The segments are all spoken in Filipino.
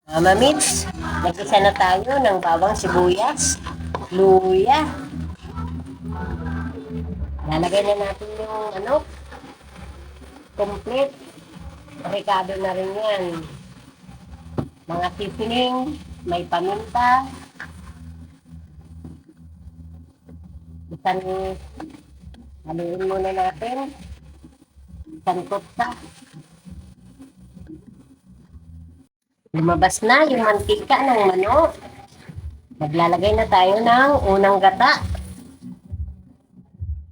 Mama Mitch, nag-isa na tayo ng bawang sibuyas, luya. Lalagay na natin yung complete. Rekado na rin yan. Mga seasoning, may paminta. Isang haluin muna natin. Isang kutsa. Lumabas na yung mantika ng manok. Maglalagay na tayo ng unang gata.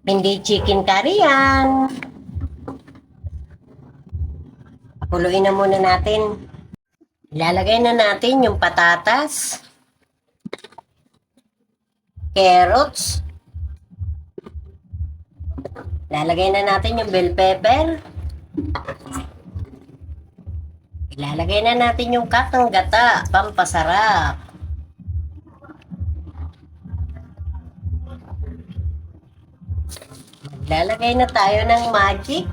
Hindi chicken curry yan. Pakuluin na muna natin. Ilalagay na natin yung patatas, carrots. Ilalagay na natin yung bell pepper. Ilalagay na natin yung katong gata, pampasarap. Maglalagay na tayo ng magic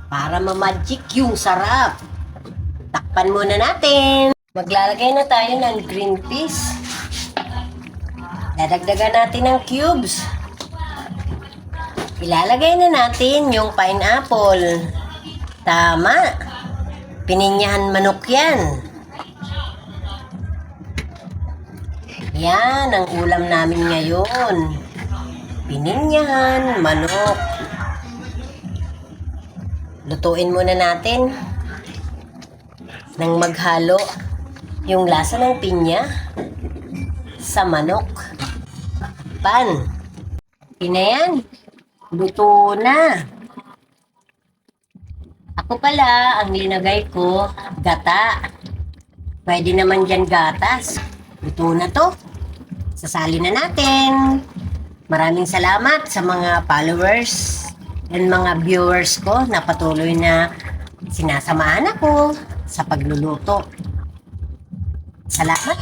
para ma-magic yung sarap. Takpan muna natin. Maglalagay na tayo ng green peas. Dadagdagan natin ng cubes. Ilalagay na natin yung pineapple. Tama. Pininyahan manok yan. Yan ang ulam namin ngayon. Pininyahan manok. Lutuin muna natin nang maghalo yung lasa ng pinya sa manok. Pan. Yan. Luto na. Ako pala, ang linagay ko, gata. Pwede naman dyan gatas. Luto na to. Sasali na natin. Maraming salamat sa mga followers and mga viewers ko na patuloy na sinasamahan ako sa pagluluto. Salamat